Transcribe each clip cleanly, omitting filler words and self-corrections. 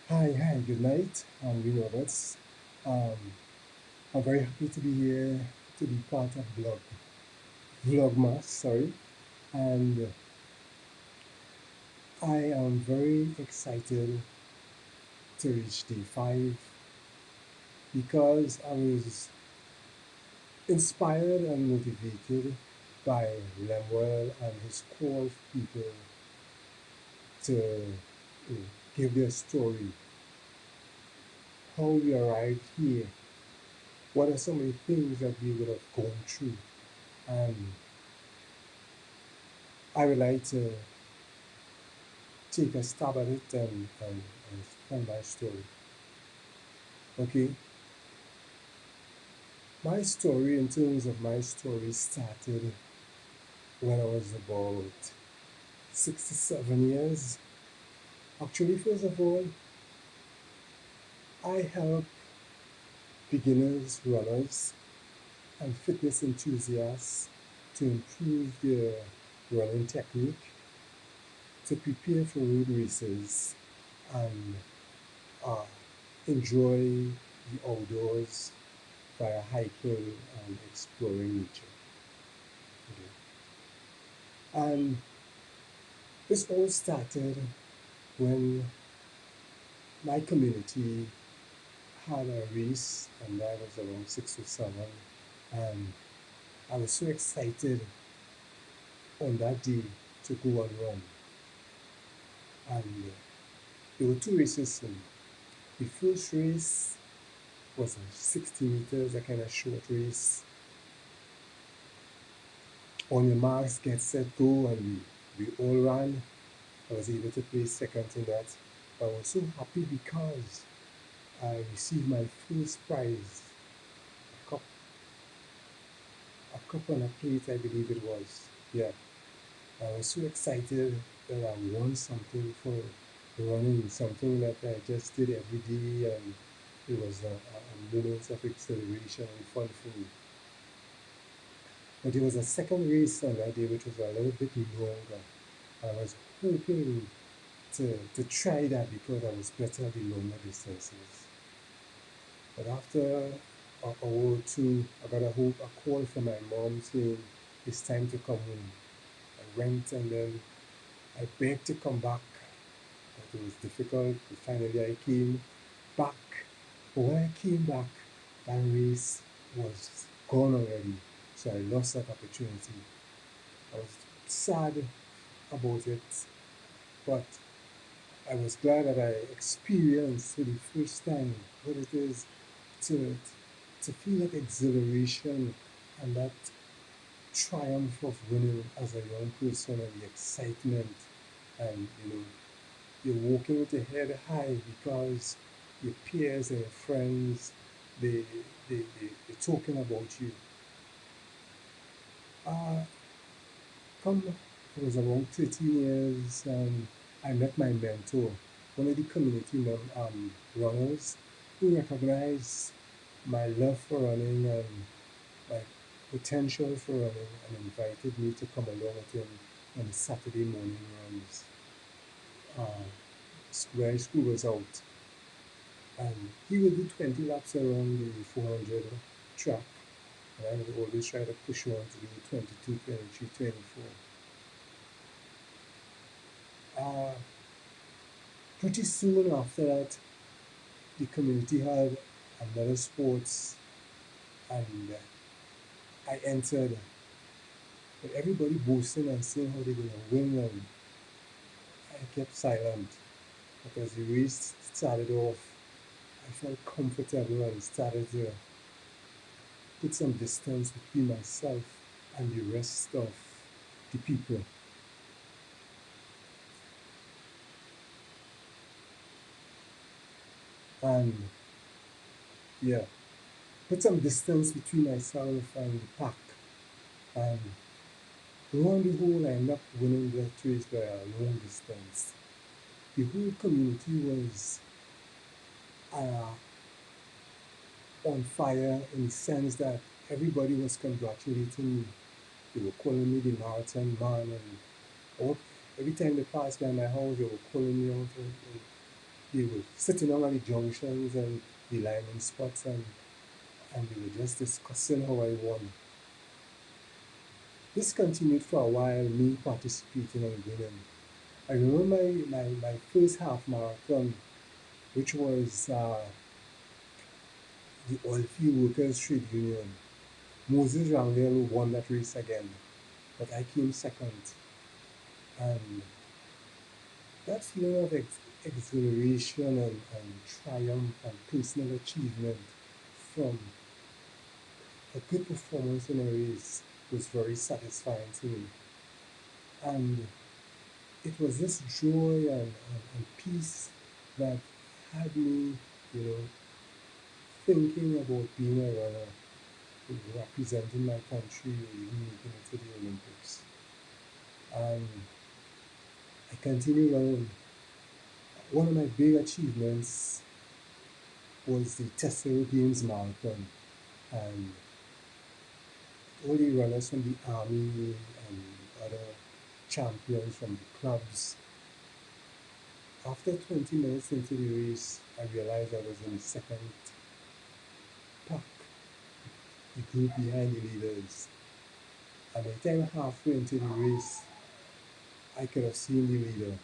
Hi, good night. We know that's. Um, I'm very happy to be here to be part of Vlogmas, sorry. And I am very excited to reach day 5 because I was inspired and motivated by Lemuel and his call for people to give their story, how we arrived here, what are some of the things that we would have gone through. And I would like to take a stab at it and tell my story. Okay, my story, in terms of my story, started when I was about 67 years. Actually, first of all, I help beginners, runners, and fitness enthusiasts to improve their running technique, to prepare for road races, and uh, enjoy the outdoors via hiking and exploring nature. And this all started when my community had a race, and I was around 6 or 7. And I was so excited on that day to go and run. And there were two races. And the first race was a 60 meters, a kind of short race. On your marks, get set, go, and we all ran. I was able to place second in that. I was so happy because I received my first prize, a cup, a cup and a plate, I believe it was. Yeah, I was so excited that I won something for running, something that I just did every day, and it was a moment of exhilaration and fun for me. But there was a second race on that day, which was a little bit longer. I was hoping to try that because I was better at the longer distances. But after an hour or two, I got a call from my mom saying it's time to come home. I went, and then I begged to come back, but it was difficult. But finally, I came back. But when I came back, that race was gone already. So I lost that opportunity. I was sad about it, but I was glad that I experienced for the first time what it is to, to feel that exhilaration and that triumph of winning as a young person, and the excitement. And you're walking with your head high because your peers and your friends, they, they're talking about you. uh, Come, it was around 13 years, and I met my mentor, one of the community runners, who recognized my love for running and my potential for running, and invited me to come along with him on Saturday morning runs, uh, where school was out. And he would do 20 laps around the 400 track, and I would always try to push on to do 22, 23, 24. Uh, Pretty soon after that, the community had another sports, and I entered. But everybody boasting and saying how they're going to win, and I kept silent. But as the race started off, I felt comfortable and started to put some distance between myself and the rest of the people. And yeah, put some distance between myself and the pack. And lo and behold, I ended up winning that race by a long distance. The whole community was uh, on fire, in the sense that everybody was congratulating me. They were calling me the marathon man, and every time they passed by my house, they were calling me out. And they were sitting on the junctions and the lining spots, and they were just discussing how I won. This continued for a while, me participating and winning. I remember my first half marathon, which was the Oilfield Workers Trade Union. Moses Rangel won that race again, but I came second. And that feeling of exhilaration and triumph and personal achievement from a good performance in a race was very satisfying to me. And it was this joy and peace that had me, you know, thinking about being a runner, representing my country, or even making it to the Olympics. And I continue running. One of my big achievements was the Tesoro Games Marathon. And all the runners from the army and other champions from the clubs. After 20 minutes into the race, I realized I was in the second pack, the group behind the leaders. And by the time halfway into the race, I could have seen the leader,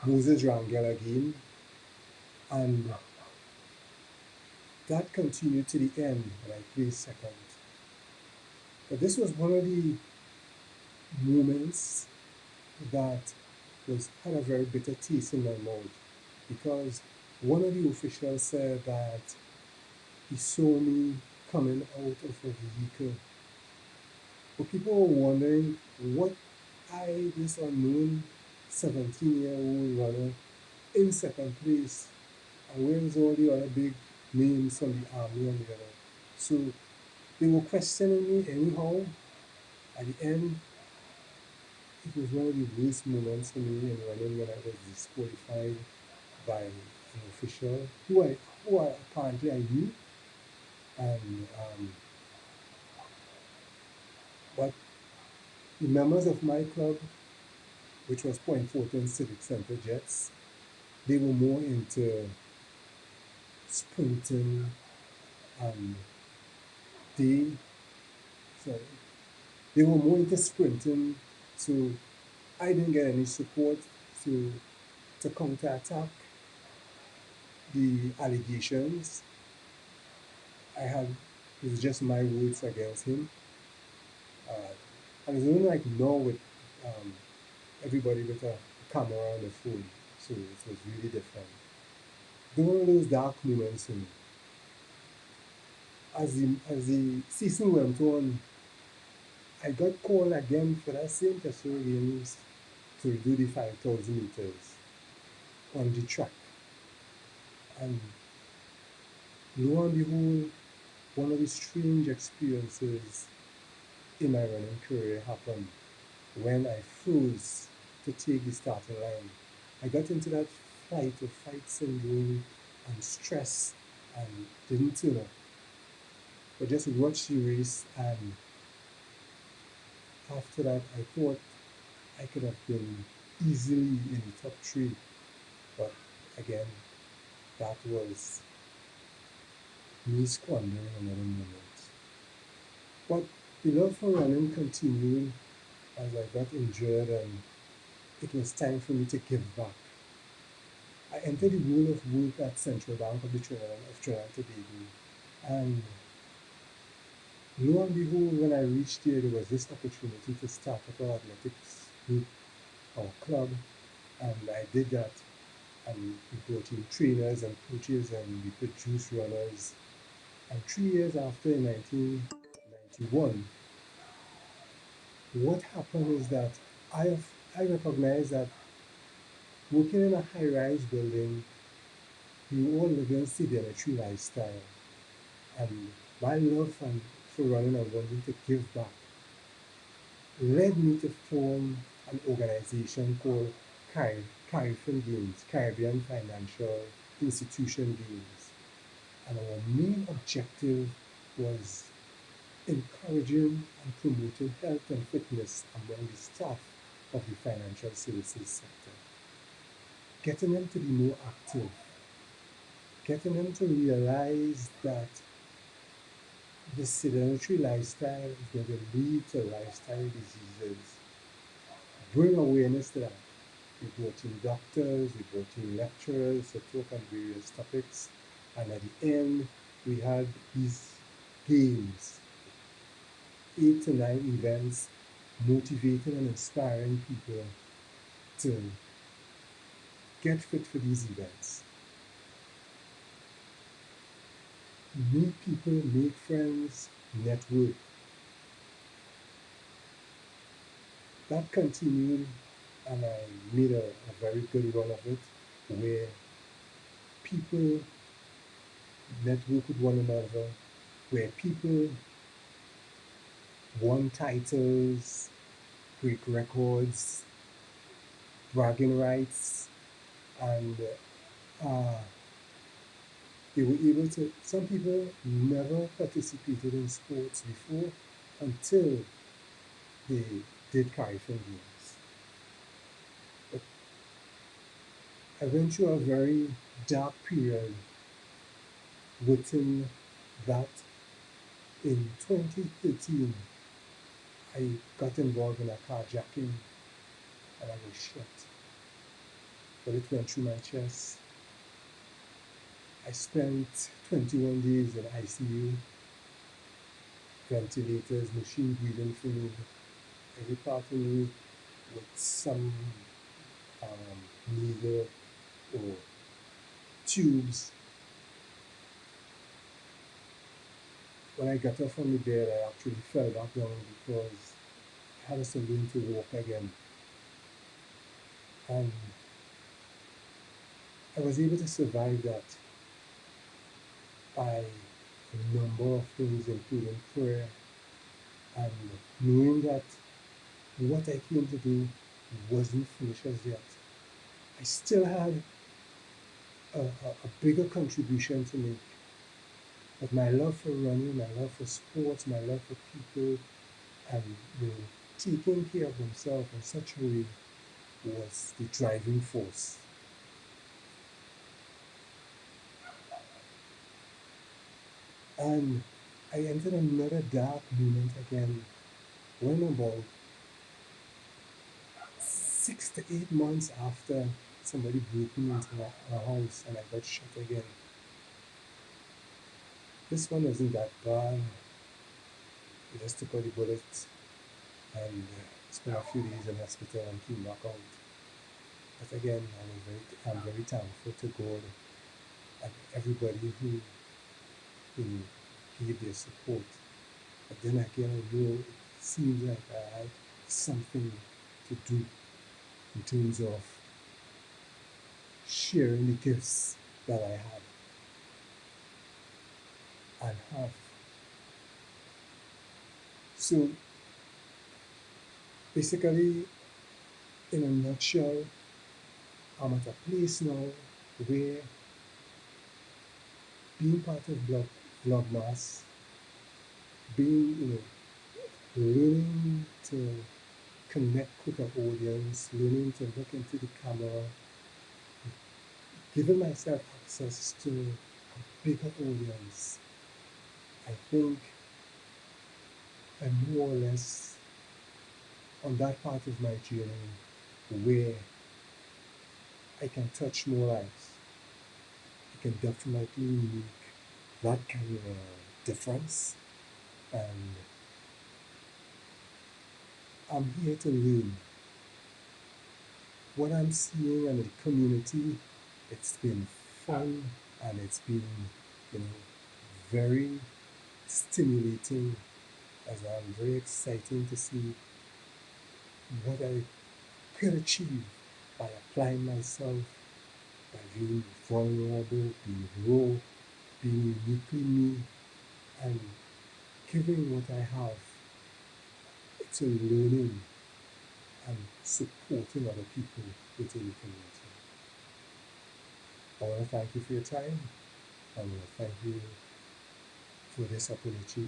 Moses Rangel again, and that continued to the end, and I placed second. But this was one of the moments that had a very bitter taste in my mouth, because one of the officials said that he saw me coming out of a vehicle. But people were wondering what this unknown 17-year-old runner in second place, and where's all the other big names from the army and the other. So they were questioning me anyhow. At the end, it was one of the worst moments for me in running when I was disqualified by an official who I apparently I knew, and but the members of my club, which was Point Fortin Civic Center Jets, they were more into sprinting, and they sorry, they were more into sprinting, so I didn't get any support to counterattack the allegations. I had It was just my words against him, uh, and it's only like now with um, everybody with a camera and a phone, so it was really different. There were those dark moments in as the season went on. I got called again for that same Tesoro Games to do the 5,000 meters on the track. And lo and behold, one of the strange experiences in my running career happened when I froze to take the starting line. I got into that flight or fight syndrome and stress and didn't turn up. But just watched the race, and after that I thought I could have been easily in the top three. But again, that was me squandering another moment. But the love for running continued as I got injured, and it was time for me to give back. I entered the world of work at Central Bank of Trinidad and Tobago, and lo and behold, when I reached there was this opportunity to start up our athletics group, our club, and I did that. And we brought in trainers and coaches, and we produced runners. And 3 years after, in 1991, what happened is that I recognized that working in a high-rise building, we all live in sedentary lifestyle, and my love for running and wanting to give back led me to form an organization called Caribbean Games, Caribbean Financial Institution Games. And our main objective was encouraging and promoting health and fitness among the staff of the financial services sector, getting them to be more active, getting them to realize that the sedentary lifestyle is going to lead to lifestyle diseases. Bring awareness to that. We brought in doctors, we brought in lecturers to talk on various topics, and at the end, we had these games, 8 to 9 events, motivating and inspiring people to get fit for these events. Meet people, make friends, network. That continued, and I made a very good run of it, where people network with one another, where people won titles, break records, bragging rights, and uh, they were able to. Some people never participated in sports before until they did Caribbean Games. But I went through a very dark period within that. In 2013, I got involved in a carjacking and I was shot. Bullet went through my chest. I spent 21 days in ICU, ventilators, machine breathing fluid, every part of me with some needle or tubes. When I got up from the bed, I actually fell back down because I had to learn to walk again. And I was able to survive that by a number of things, including prayer, and knowing that what I came to do wasn't finished as yet. I still had a bigger contribution to make. But my love for running, my love for sports, my love for people, and taking care of themselves in such a way was the driving force. And I entered another dark moment again when about 6 to 8 months after somebody broke me into my house and I got shot again. This one wasn't that bad. I just took out the bullet and spent a few days in hospital and came back out. But again, I'm very thankful to God and everybody who gave their support. But then again, I know it seems like I had something to do in terms of sharing the gifts that I had and have. So basically, in a nutshell, I'm at a place now where being part of Vlogmas, being, learning to connect with an audience, learning to look into the camera, giving myself access to a bigger audience. I think I'm more or less on that part of my journey where I can touch more lives. I can definitely make that kind of difference. And I'm here to learn. What I'm seeing in the community, it's been fun and it's been, very stimulating, as I'm very exciting to see what I could achieve by applying myself, by being vulnerable, being raw, being uniquely me, and giving what I have to learning and supporting other people within the community. I want to thank you for your time. I want to thank you for this opportunity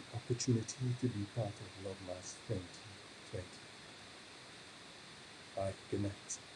to be part of Vlogmas 2020. Bye. Good night.